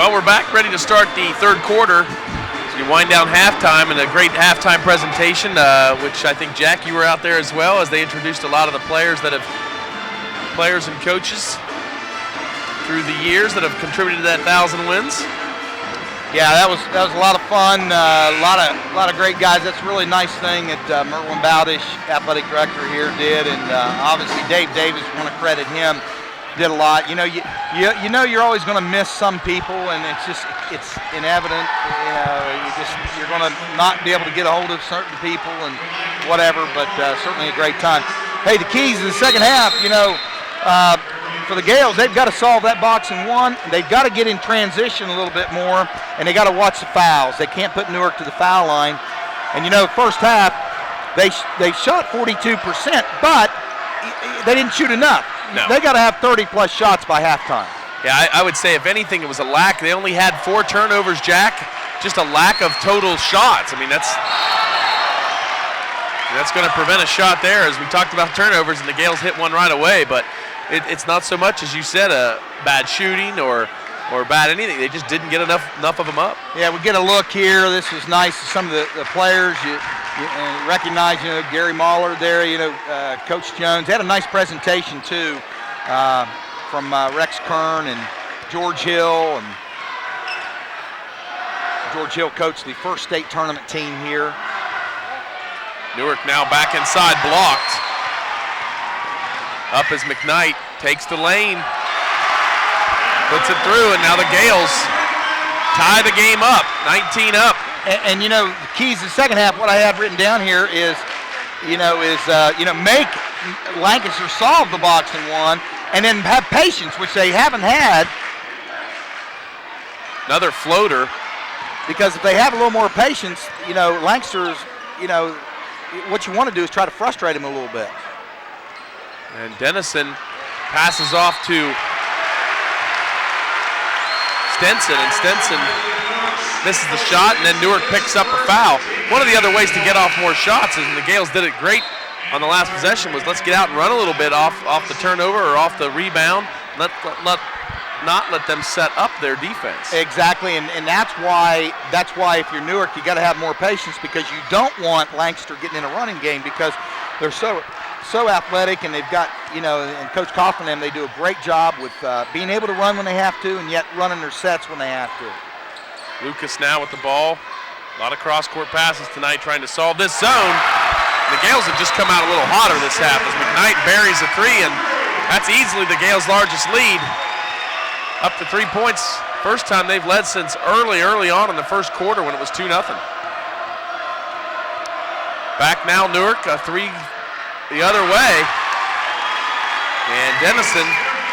Well, we're back ready to start the third quarter. So you wind down halftime and a great halftime presentation, which I think, Jack, you were out there as well, as they introduced a lot of the players and coaches through the years that have contributed to that 1,000 wins. Yeah, that was a lot of fun. A lot of great guys. That's a really nice thing that Merwin Bowdish, athletic director here, did, and obviously Dave Davis, want to credit him, did a lot. You know you're always going to miss some people, and it's inevitable. You're going to not be able to get a hold of certain people and whatever, but certainly a great time. Hey, the keys in the second half, for the Gales, they've got to solve that box and one. They've got to get in transition a little bit more, and they got to watch the fouls. They can't put Newark to the foul line. And first half, they shot 42%, but they didn't shoot enough. No. They got to have 30-plus shots by halftime. Yeah, I would say if anything, it was a lack. They only had 4 turnovers, Jack. Just a lack of total shots. I mean, that's going to prevent a shot there, as we talked about turnovers, and the Gales hit one right away, but it's not so much, as you said, a bad shooting or bad anything. They just didn't get enough of them up. Yeah, we get a look here. This is nice. Some of the players, you recognize, Gary Mahler there, Coach Jones. They had a nice presentation, too, from Rex Kern and George Hill. And George Hill coached the first state tournament team here. Newark now back inside, blocked. Up as McKnight takes the lane, puts it through, and now the Gales tie the game up, 19 up. And the keys to the second half, what I have written down here is, make Lancaster solve the box and one, and then have patience, which they haven't had. Another floater. Because if they have a little more patience, Lancaster's, what you want to do is try to frustrate him a little bit. And Dennison passes off to Stenson, and Stenson misses the shot, and then Newark picks up a foul. One of the other ways to get off more shots, and the Gales did it great on the last possession, was let's get out and run a little bit off the turnover or off the rebound. Not let them set up their defense. Exactly, and that's why if you're Newark, you got to have more patience, because you don't want Lancaster getting in a running game, because they're so athletic, and they've got, and Coach Kaufman and them, they do a great job with being able to run when they have to, and yet running their sets when they have to. Lucas now with the ball. A lot of cross-court passes tonight trying to solve this zone. The Gales have just come out a little hotter this half as McKnight buries a 3, and that's easily the Gales' largest lead. Up to 3 points. First time they've led since early on in the first quarter when it was 2-0. Back now, Newark, a 3 the other way. And Dennison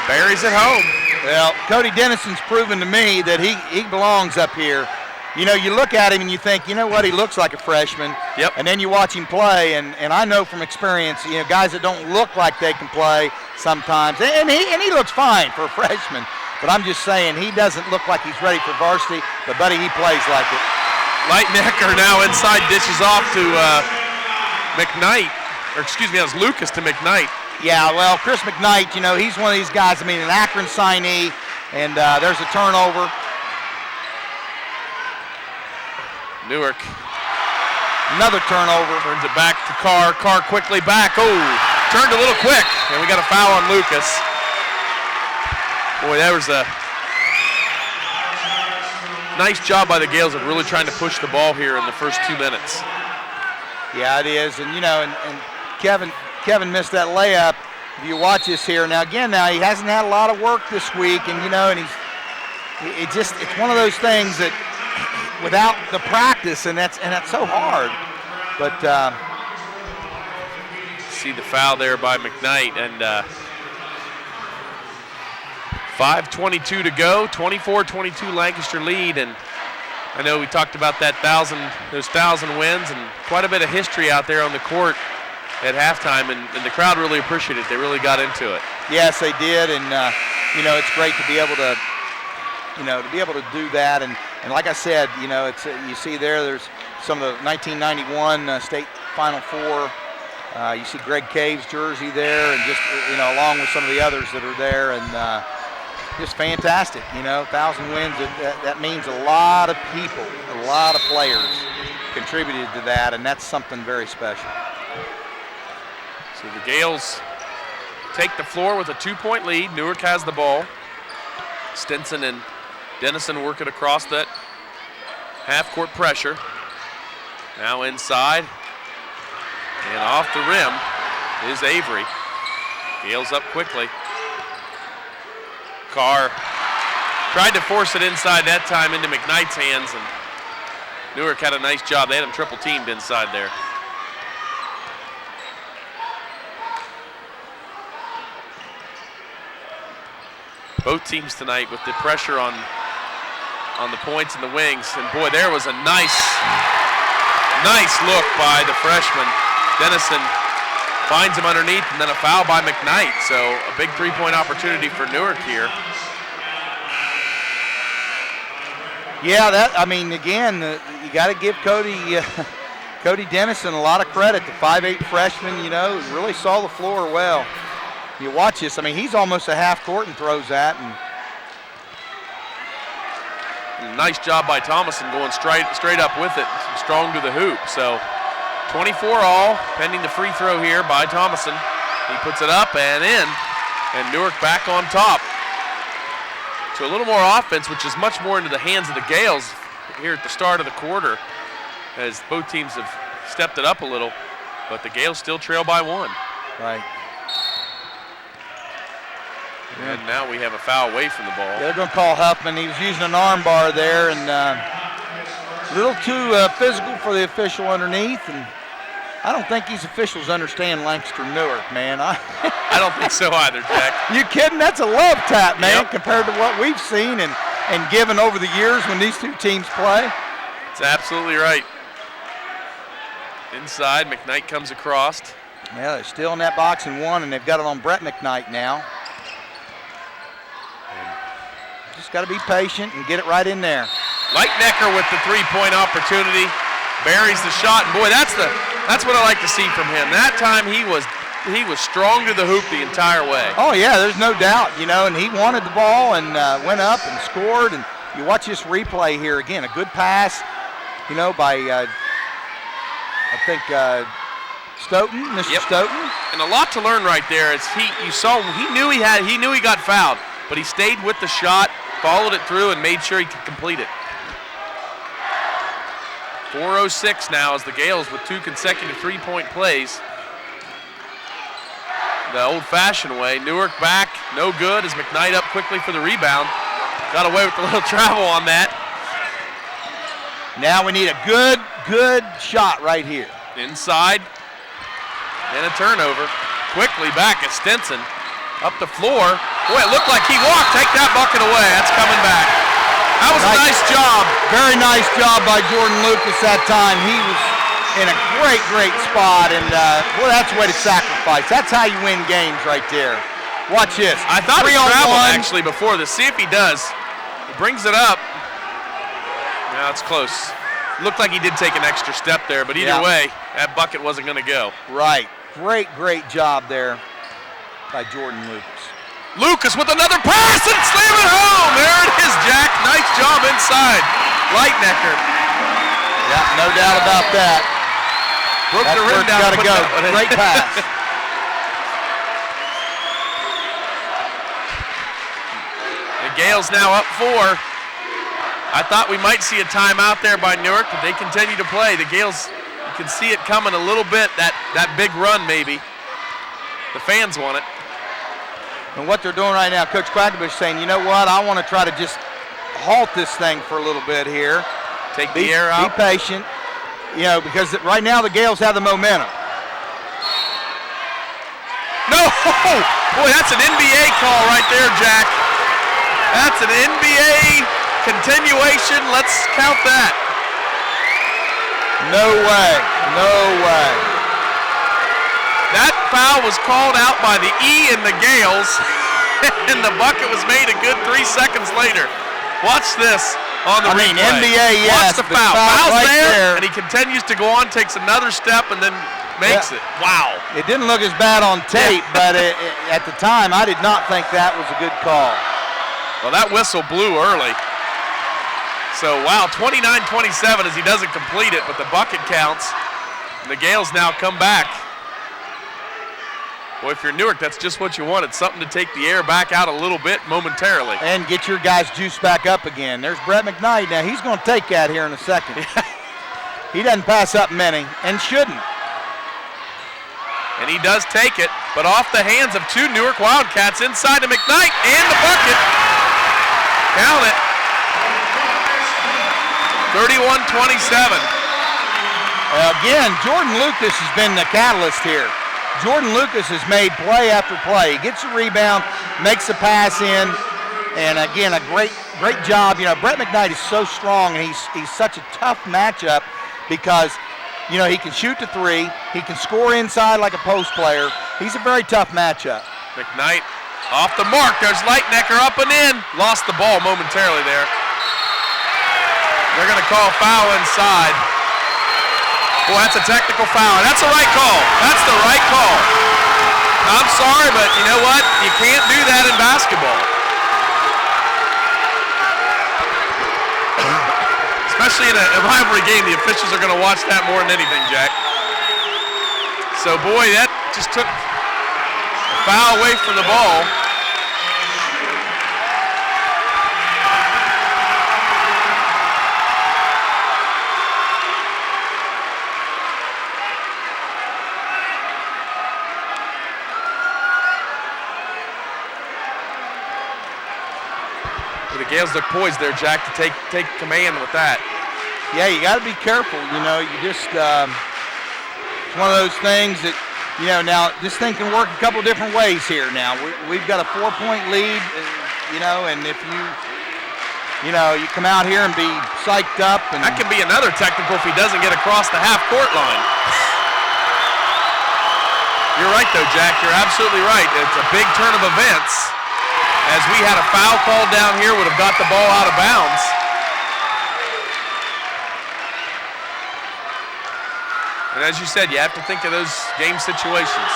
buries it home. Well, Cody Dennison's proven to me that he belongs up here. You look at him and you think, he looks like a freshman. Yep. And then you watch him play, and I know from experience, guys that don't look like they can play sometimes, and he looks fine for a freshman. But I'm just saying, he doesn't look like he's ready for varsity, but, buddy, he plays like it. Lightnecker now inside dishes off to McKnight. Or excuse me, that was Lucas to McKnight. Yeah, well, Chris McKnight, he's one of these guys, an Akron signee, and there's a turnover. Newark. Another turnover. Turns it back to Carr. Carr quickly back. Oh, turned a little quick, and we got a foul on Lucas. Boy, that was a nice job by the Gales of really trying to push the ball here in the first 2 minutes. Yeah, it is, and and Kevin missed that layup. If you watch this here now, he hasn't had a lot of work this week, and and it's one of those things that without the practice, and that's so hard. But see the foul there by McKnight, and 5:22 to go, 24-22 Lancaster lead, and I know we talked about those 1,000 wins, and quite a bit of history out there on the court at halftime, and the crowd really appreciated it. They really got into it. Yes, they did, and it's great to be able to, do that, and like I said, it's you see there's some of the 1991 state Final Four. You see Greg Cave's jersey there, and just along with some of the others that are there, and just fantastic. 1,000 wins, that means a lot of people, a lot of players contributed to that, and that's something very special. So the Gales take the floor with a 2-point lead. Newark has the ball. Stinson and Dennison work it across that half-court pressure. Now inside, and off the rim is Avery. Gales up quickly. Carr tried to force it inside that time into McKnight's hands, and Newark had a nice job. They had him triple teamed inside there. Both teams tonight with the pressure on the points and the wings, and boy, there was a nice look by the freshman. Dennison finds him underneath, and then a foul by McKnight. So a big three-point opportunity for Newark here. Yeah, again, you got to give Cody Dennison a lot of credit. The 5'8" freshman, really saw the floor well. You watch this. He's almost a half court and throws that. And nice job by Thomason going straight up with it, strong to the hoop. So 24 all, pending the free throw here by Thomason. He puts it up and in, and Newark back on top. So a little more offense, which is much more into the hands of the Gales here at the start of the quarter, as both teams have stepped it up a little, but the Gales still trail by 1. Right. And now we have a foul away from the ball. They're going to call Huffman. He was using an arm bar there, and a little too physical for the official underneath. And I don't think these officials understand Lancaster Newark, man. I don't think so either, Jack. You kidding? That's a love tap, man, Yep. compared to what we've seen and given over the years when these two teams play. It's absolutely right. Inside, McKnight comes across. Yeah, they're still in that box and one, and they've got it on Brett McKnight now. Just got to be patient and get it right in there. Lightnecker with the three-point opportunity, buries the shot, and boy, that's what I like to see from him. That time he was strong to the hoop the entire way. Oh yeah, there's no doubt, and he wanted the ball and went up and scored. And you watch this replay here again, a good pass, by I think Stoughton, Mr. Stoughton. And a lot to learn right there. He knew he got fouled, but he stayed with the shot, followed it through, and made sure he could complete it. 4:06 now as the Gales with 2 consecutive three-point plays. The old-fashioned way. Newark back, no good as McKnight up quickly for the rebound. Got away with a little travel on that. Now we need a good shot right here. Inside, and a turnover. Quickly back at Stinson. Up the floor. Boy, it looked like he walked. Take that bucket away. That's coming back. That was a nice job. Very nice job by Jordan Lucas that time. He was in a great spot, and boy, that's a way to sacrifice. That's how you win games right there. Watch this. I thought he traveled actually before this. See if he does. He brings it up. Now it's close. Looked like he did take an extra step there, but either way, that bucket wasn't going to go. Right. Great job there by Jordan Lucas. Lucas with another pass and slam it home. There it is, Jack. Nice job inside. Lightnecker. Yeah, no doubt about that. Broke the rim down. Gotta go. Great pass. The Gales now up 4. I thought we might see a timeout there by Newark, but they continue to play. The Gales, you can see it coming a little bit, that big run maybe. The fans want it. And what they're doing right now, Coach Quackenbush saying, you know what, I want to try to just halt this thing for a little bit here. Take the air out. Be patient, because right now the Gales have the momentum. No! Boy, that's an NBA call right there, Jack. That's an NBA continuation. Let's count that. No way. That foul was called out by the E in the Gales, and the bucket was made a good 3 seconds later. Watch this on the replay. NBA, yes. Watch the foul. Foul's right there, and he continues to go on, takes another step, and then makes it. Wow. It didn't look as bad on tape, but at the time, I did not think that was a good call. Well, that whistle blew early. So, wow, 29-27 as he doesn't complete it, but the bucket counts. And the Gales now come back. Boy, if you're Newark, that's just what you wanted, something to take the air back out a little bit momentarily. And get your guys juiced back up again. There's Brett McKnight. Now, he's going to take that here in a second. He doesn't pass up many and shouldn't. And he does take it, but off the hands of two Newark Wildcats inside to McKnight and the bucket. Count it. 31-27. Again, Jordan Lucas has been the catalyst here. Jordan Lucas has made play after play. He gets a rebound, makes a pass in, and again, a great job. You know, Brett McKnight is so strong, and he's such a tough matchup because, you know, he can shoot the three, he can score inside like a post player. He's a very tough matchup. McKnight off the mark. There's Lightnecker up and in. Lost the ball momentarily there. They're going to call a foul inside. Boy, that's a technical foul. That's the right call. That's the right call. I'm sorry, but you know what? You can't do that in basketball. Especially in a rivalry game, the officials are going to watch that more than anything, Jack. So, boy, that just took a foul away from the ball. The Gales look poised there, Jack, to take command with that. Yeah, you got to be careful. You know, you just it's one of those things that, you know, now this thing can work a couple different ways here. Now we've got a 4-point lead, you know, and if you come out here and be psyched up, and that can be another technical if he doesn't get across the half-court line. You're right, though, Jack. You're absolutely right. It's a big turn of events. As we had a foul called down here, would have got the ball out of bounds. And as you said, you have to think of those game situations.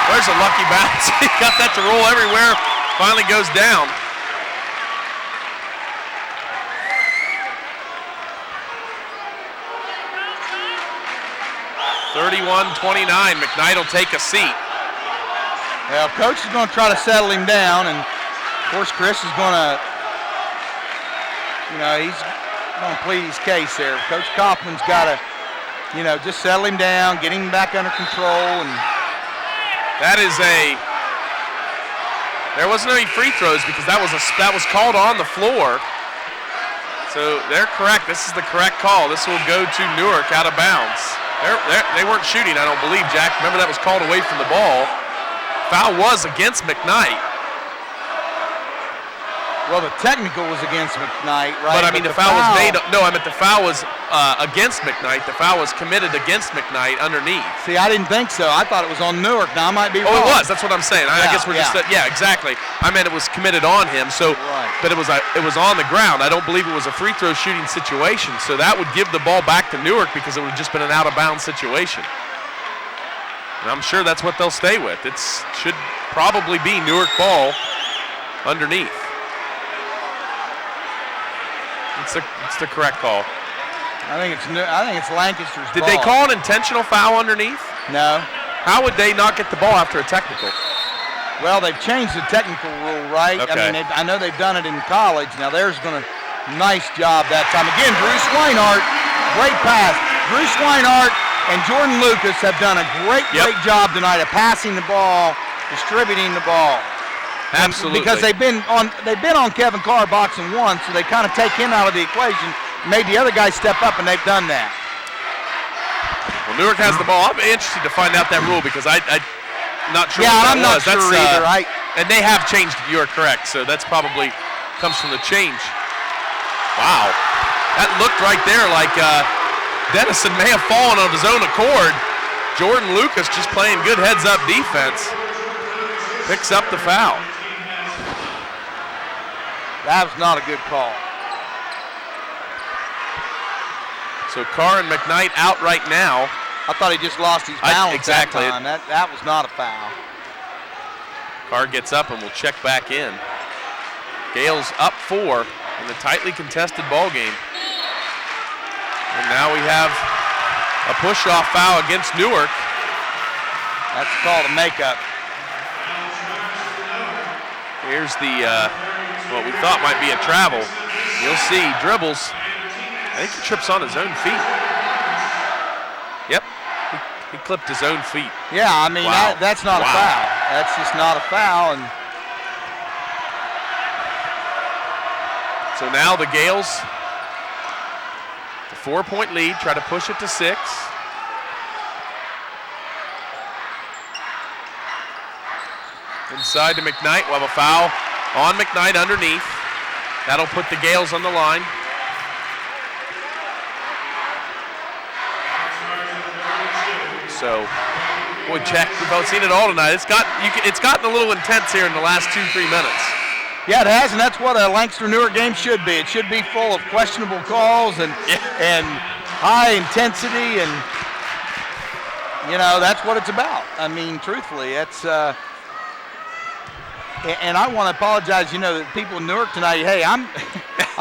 There's a lucky bounce. He got that to roll everywhere. Finally goes down. (31-29). McKnight will take a seat. Well, Coach is going to try to settle him down, and of course Chris is going to, you know, he's going to plead his case there. Coach Kaufman's got to, you know, just settle him down, get him back under control, and that is there wasn't any free throws because that was called on the floor. So they're correct. This is the correct call. This will go to Newark out of bounds. They weren't shooting, I don't believe, Jack. Remember, that was called away from the ball. Foul was against McKnight. Well, the technical was against McKnight, right? But I mean, the foul was made. No, I meant the foul was against McKnight. The foul was committed against McKnight underneath. See, I didn't think so. I thought it was on Newark. Now I might be wrong. Oh, it was. That's what I'm saying. I guess we're just. Yeah, exactly. I meant it was committed on him. So, right. But it was on the ground. I don't believe it was a free throw shooting situation. So that would give the ball back to Newark because it would have just been an out of bounds situation. And I'm sure that's what they'll stay with. It should probably be Newark ball underneath. It's the correct call. I think it's Lancaster's Did ball. they call an intentional foul underneath? No. How would they not get the ball after a technical? Well, they've changed the technical rule, right? Okay. I mean, I know they've done it in college. Now there's going to nice job that time. Again, Bruce Weinhardt, great pass. Bruce Weinhardt and Jordan Lucas have done a great job tonight of passing the ball, distributing the ball. Absolutely. Because they've been on Kevin Carr boxing one, so they kind of take him out of the equation, made the other guys step up, and they've done that. Well, Newark has the ball. I'll be interested to find out that rule because I'm not sure. Yeah, I'm not sure either. And they have changed it. You are correct. So that's probably comes from the change. Wow, that looked right there like Dennison may have fallen of his own accord. Jordan Lucas just playing good heads-up defense. Picks up the foul. That was not a good call. So Carr and McKnight out right now. I thought he just lost his balance exactly. that time. That was not a foul. Carr gets up and will check back in. Gales up 4 in a tightly contested ball game. And now we have a push-off foul against Newark. That's called a makeup. Here's the what we thought might be a travel. You'll see dribbles. I think he trips on his own feet. Yep, he clipped his own feet. Yeah, I mean, wow. that's not a foul. That's just not a foul. And so now the Gales, the 4-point lead, try to push it to 6. Inside to McKnight. We'll have a foul on McKnight underneath. That'll put the Gales on the line. So, boy, Jack, we've seen it all tonight. It's gotten a little intense here in the last 2-3 minutes. Yeah, it has, and that's what a Lancaster-Newark game should be. It should be full of questionable calls and high intensity, and that's what it's about. I mean, truthfully, it's. And I want to apologize, the people in Newark tonight. Hey, I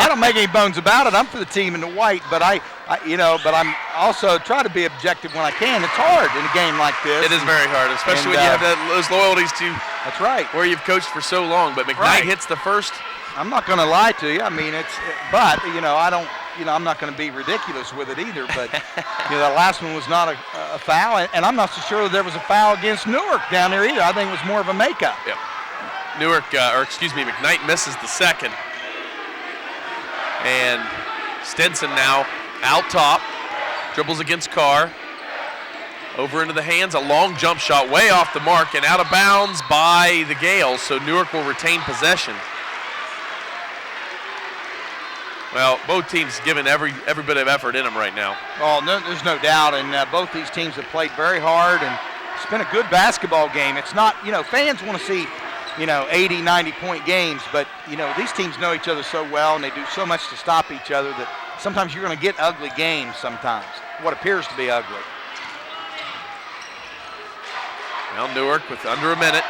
don't make any bones about it. I'm for the team in the white, but but I'm also try to be objective when I can. It's hard in a game like this. It is very hard, especially when you have those loyalties to. That's right. Where you've coached for so long, but McKnight hits the first. I'm not going to lie to you. I mean, but I don't. I'm not going to be ridiculous with it either. But that last one was not a foul, and I'm not so sure there was a foul against Newark down there either. I think it was more of a makeup. Yep. McKnight misses the second. And Stinson now out top, dribbles against Carr. Over into the hands, a long jump shot way off the mark and out of bounds by the Gales, so Newark will retain possession. Well, both teams giving every bit of effort in them right now. Oh, no, there's no doubt, and both these teams have played very hard, and it's been a good basketball game. It's not, fans want to see 80, 90-point games, but, these teams know each other so well, and they do so much to stop each other that sometimes you're going to get ugly games sometimes, what appears to be ugly. Well, Newark with under a minute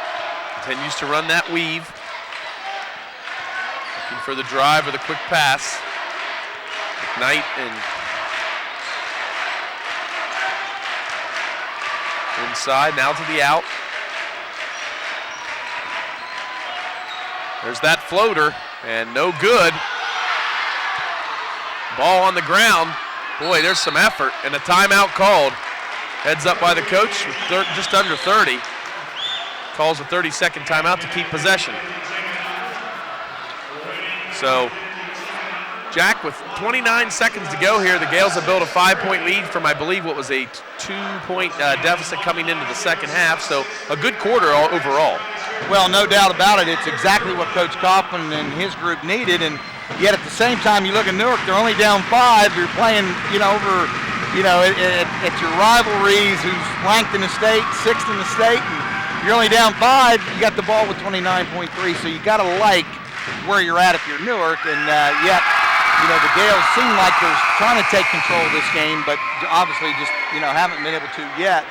continues to run that weave. Looking for the drive or the quick pass. McKnight and inside, now to the out. There's that floater, and no good. Ball on the ground. Boy, there's some effort, and a timeout called. Heads up by the coach with just under 30. Calls a 30-second timeout to keep possession. So, Jack, with 29 seconds to go here, the Gales have built a 5-point lead from, I believe, what was a 2-point deficit coming into the second half. So, a good quarter overall. Well, no doubt about it. It's exactly what Coach Coughlin and his group needed, and yet at the same time, you look at Newark, they're only down 5. You're playing, over, at your rivalries, who's ranked in the state, 6th in the state, and you're only down 5. You got the ball with 29.3, so you got to like where you're at if you're Newark, and yet, the Gales seem like they're trying to take control of this game, but obviously just, haven't been able to yet.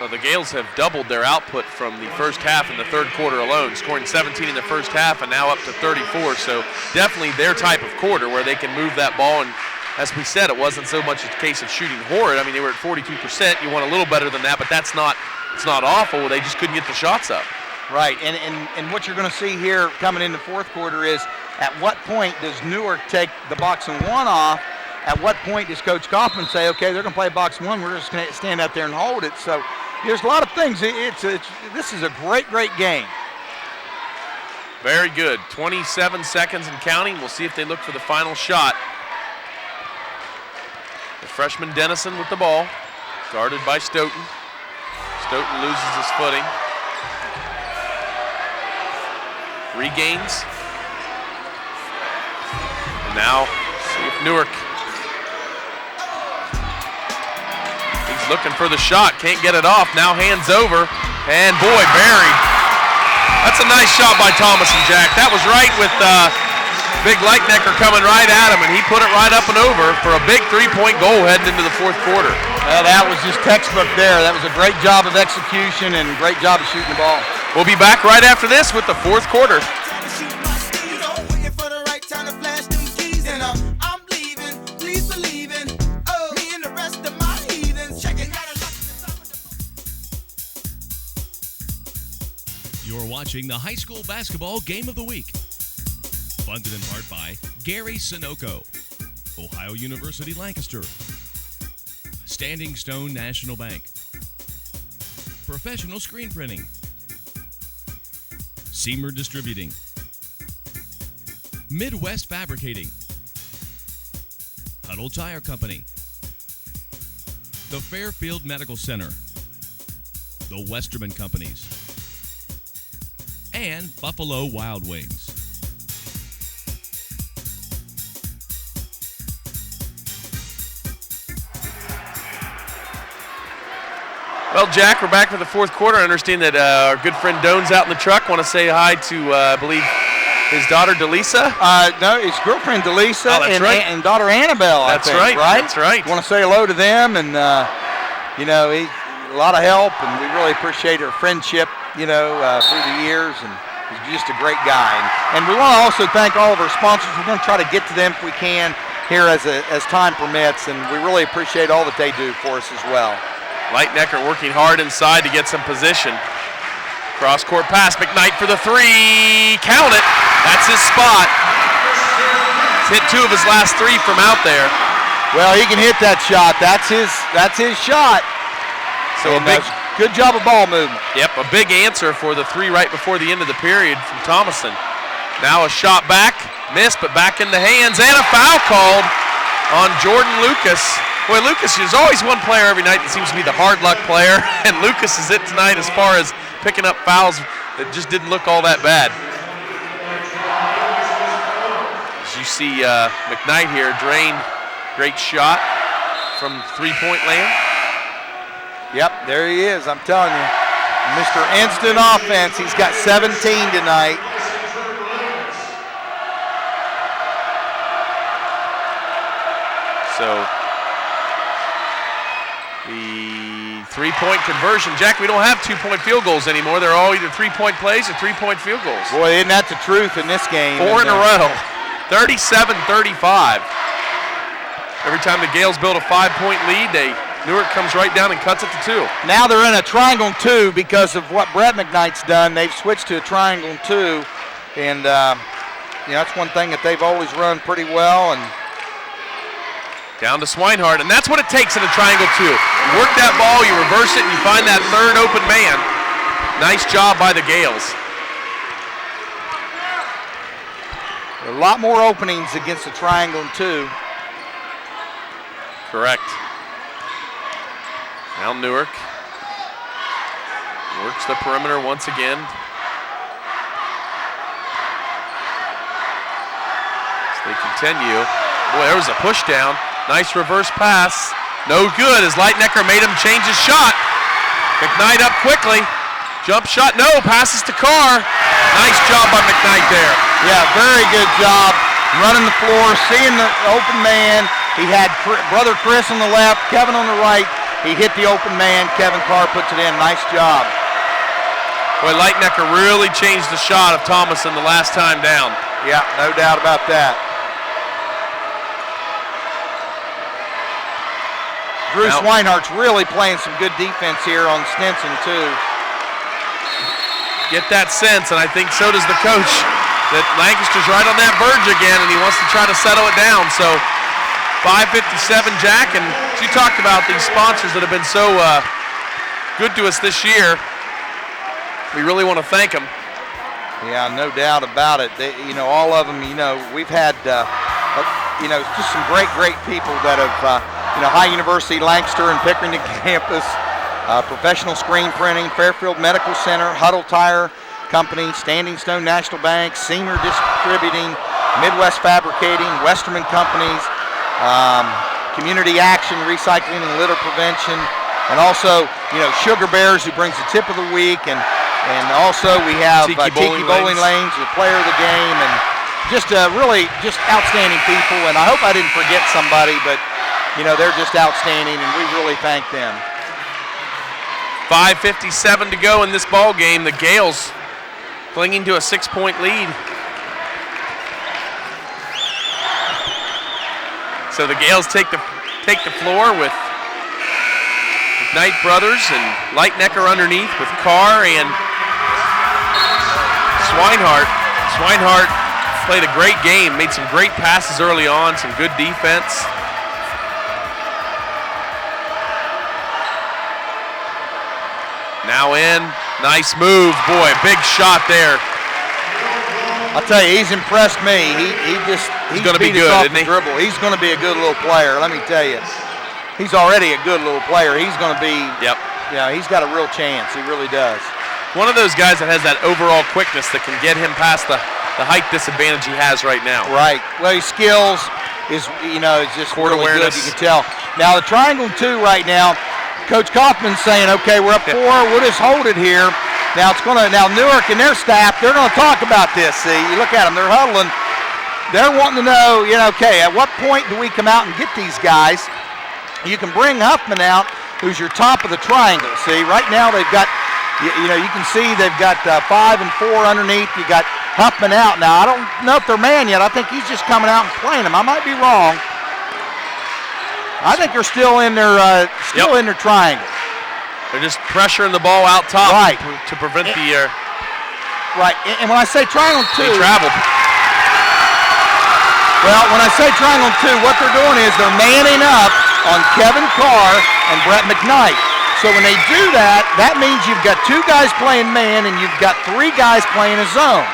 Well, the Gales have doubled their output from the first half in the third quarter alone, scoring 17 in the first half and now up to 34. So definitely their type of quarter where they can move that ball. And as we said, it wasn't so much a case of shooting horrid. I mean, they were at 42%. You want a little better than that, but it's not awful. They just couldn't get the shots up. Right, and what you're going to see here coming in the fourth quarter is at what point does Newark take the box and one off? At what point does Coach Kaufman say, okay, they're going to play box one, we're just going to stand out there and hold it? So there's a lot of things. This is a great game. Very good. 27 seconds and counting. We'll see if they look for the final shot. The freshman Dennison with the ball, guarded by Stoughton. Stoughton loses his footing. Regains. And now, see if Newark. He's looking for the shot, can't get it off. Now hands over, and boy, buried. That's a nice shot by Thomas and Jack. That was right with Big Lightnecker coming right at him, and he put it right up and over for a big 3-point goal heading into the fourth quarter. Well, that was just textbook there. That was a great job of execution and great job of shooting the ball. We'll be back right after this with the fourth quarter. You're watching the high school basketball game of the week. Funded in part by Gary Sunoco, Ohio University Lancaster, Standing Stone National Bank, Professional Screen Printing, Seamer Distributing, Midwest Fabricating, Huddle Tire Company, the Fairfield Medical Center, the Westerman Companies, and Buffalo Wild Wings. Well, Jack, we're back for the fourth quarter. I understand that our good friend Doan's out in the truck. Want to say hi to, I believe, his daughter, Delisa? No, his girlfriend, Delisa, that's right. and daughter, Annabelle, That's I think, right. That's right. Want to say hello to them, and, he's a lot of help, and we really appreciate her friendship, through the years, and he's just a great guy. And we want to also thank all of our sponsors. We're going to try to get to them if we can here as time permits, and we really appreciate all that they do for us as well. Lightnecker working hard inside to get some position. Cross-court pass, McKnight for the three. Count it. That's his spot. He's hit 2 of his last 3 from out there. Well, he can hit that shot. That's his shot. So a big, good job of ball movement. Yep, a big answer for the 3 right before the end of the period from Thomason. Now a shot back, missed, but back in the hands, and a foul called on Jordan Lucas. Boy, Lucas, there's always one player every night that seems to be the hard luck player, and Lucas is it tonight as far as picking up fouls that just didn't look all that bad. As you see McKnight here drain, great shot from three-point land. Yep, there he is, I'm telling you. Mr. Instant Offense, he's got 17 tonight. So the three-point conversion. Jack, we don't have 2-point field goals anymore. They're all either 3-point plays or 3-point field goals. Boy, isn't that the truth in this game? 4 in a row, 37-35. Every time the Gales build a 5-point lead, Newark comes right down and cuts it to 2. Now they're in a triangle 2 because of what Brett McKnight's done. They've switched to a triangle 2, and that's one thing that they've always run pretty well. And down to Swinehart, and that's what it takes in a triangle 2. You work that ball, you reverse it, and you find that third open man. Nice job by the Gales. A lot more openings against a triangle 2. Correct. Now Newark works the perimeter once again. As they continue. Boy, there was a push down. Nice reverse pass. No good as Lightnecker made him change his shot. McKnight up quickly. Jump shot, no, passes to Carr. Nice job by McKnight there. Yeah, very good job. Running the floor, seeing the open man. He had brother Chris on the left, Kevin on the right. He hit the open man. Kevin Carr puts it in. Nice job. Boy, Lightnecker really changed the shot of Thomason the last time down. Yeah, no doubt about that. Drew Swinehart's really playing some good defense here on Stinson, too. Get that sense, and I think so does the coach, that Lancaster's right on that verge again, and he wants to try to settle it down. So 5:57, Jack, and you talked about these sponsors that have been so good to us this year. We really want to thank them. Yeah, no doubt about it. They, all of them, we've had, just some great people that have, High University, Lancaster, and Pickering campus, Professional Screen Printing, Fairfield Medical Center, Huddle Tire Company, Standing Stone National Bank, Seamer Distributing, Midwest Fabricating, Westerman Companies, Community Action, Recycling and Litter Prevention, and also, Sugar Bears, who brings the tip of the week, and also we have Tiki Bowling Lanes, the player of the game, and just really outstanding people. And I hope I didn't forget somebody, but they're just outstanding, and we really thank them. 5:57 to go in this ball game. The Gales clinging to a 6-point lead. So the Gales take the floor with Knight Brothers and Lightnecker underneath with Carr and Swinehart. Swinehart played a great game, made some great passes early on, some good defense. Now in, nice move, boy, big shot there. I'll tell you, he's impressed me. He's going to be good, isn't he? Dribble. He's going to be a good little player. Let me tell you, he's already a good little player. He's going to be. Yep. He's got a real chance. He really does. One of those guys that has that overall quickness that can get him past the height disadvantage he has right now. Right. Well, his skills is just court really awareness. good. You can tell. Now the triangle 2 right now. Coach Kaufman's saying, okay, we're up 4. We'll just hold it here. Now Newark and their staff, they're going to talk about this. See, you look at them, they're huddling. They're wanting to know, okay, at what point do we come out and get these guys? You can bring Huffman out, who's your top of the triangle. See, right now they've got, you can see they've got 5 and 4 underneath. You got Huffman out. Now, I don't know if they're man yet. I think he's just coming out and playing them. I might be wrong. I think they're still in their in their triangle. They're just pressuring the ball out top to prevent the right. And when I say triangle 2, they traveled. Well, when I say triangle 2, what they're doing is they're manning up on Kevin Carr and Brett McKnight. So when they do that, that means you've got 2 guys playing man and you've got 3 guys playing a zone.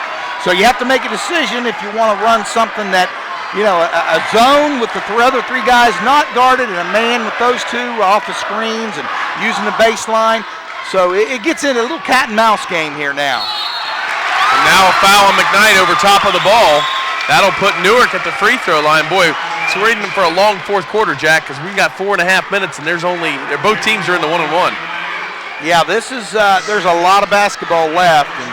So you have to make a decision if you want to run something that, a zone with the other 3 guys not guarded and a man with those 2 off the screens and using the baseline. So it gets into a little cat and mouse game here now. And now a foul on McKnight over top of the ball. That'll put Newark at the free throw line. Boy, so we're in for a long fourth quarter, Jack, because we've got 4.5 minutes and both teams are in the 1-on-1. Yeah, this is, there's a lot of basketball left. And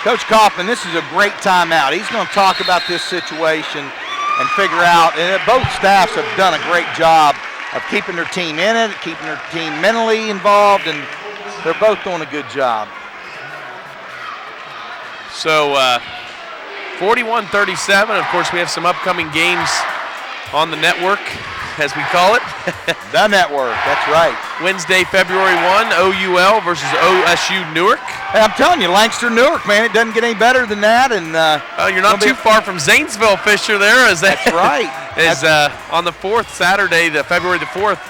Coach Kaufman, this is a great timeout. He's going to talk about this situation and figure out, and both staffs have done a great job of keeping their team in it, keeping their team mentally involved, and they're both doing a good job. So 41-37. Of course, we have some upcoming games on the network, as we call it. The network, that's right. Wednesday, February 1, OUL versus OSU Newark. Hey, I'm telling you, Lancaster, Newark, man, it doesn't get any better than that. And you're not too far from Zanesville, Fisher, there. That's right. On the 4th, Saturday, February the 4th,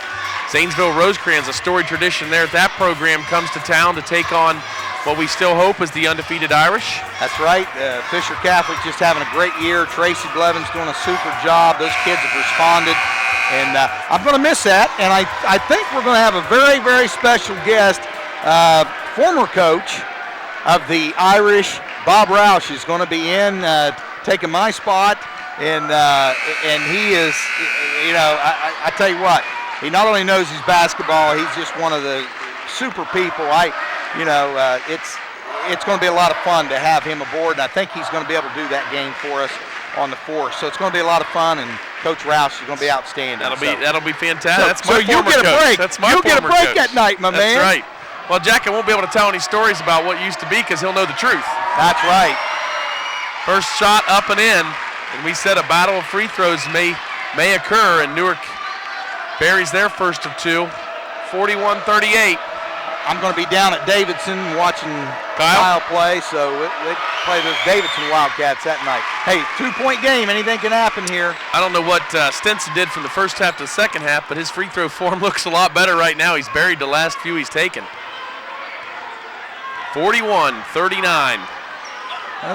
Zanesville Rosecrans, a storied tradition there. That program comes to town to take on what we still hope is the undefeated Irish. That's right. Fisher Catholic just having a great year. Tracy Blevins doing a super job. Those kids have responded. And I'm going to miss that. And I think we're going to have a very, very special guest. Former coach of the Irish, Bob Roush, is going to be in taking my spot. And he is, I tell you what, he not only knows his basketball, he's just one of the super people. It's going to be a lot of fun to have him aboard, and I think he's going to be able to do that game for us on the 4th. So it's going to be a lot of fun, and Coach Roush is going to be outstanding. That'll be fantastic. So you get a break. That's my You'll get a break coach. that night, my man. That's right. Well, Jack, I won't be able to tell any stories about what used to be because he'll know the truth. That's right. First shot up and in, and we said a battle of free throws may occur, and Newark buries their first of 2, 41-38. I'm going to be down at Davidson watching Kyle play, so they play those Davidson Wildcats that night. Hey, 2-point game. Anything can happen here. I don't know what Stinson did from the first half to the second half, but his free throw form looks a lot better right now. He's buried the last few he's taken. 41-39.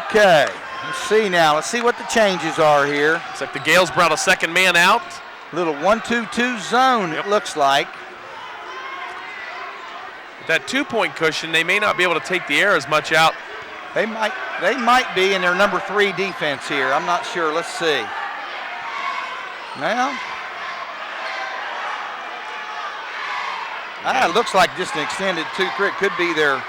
Okay, let's see now. Let's see what the changes are here. It's like the Gales brought a second man out. Little 1-2-2 zone, It looks like. That 2-point cushion, they may not be able to take the air as much out. They might be in their number 3 defense here. I'm not sure. Let's see. Now, it looks like just an extended 2-3. It could be their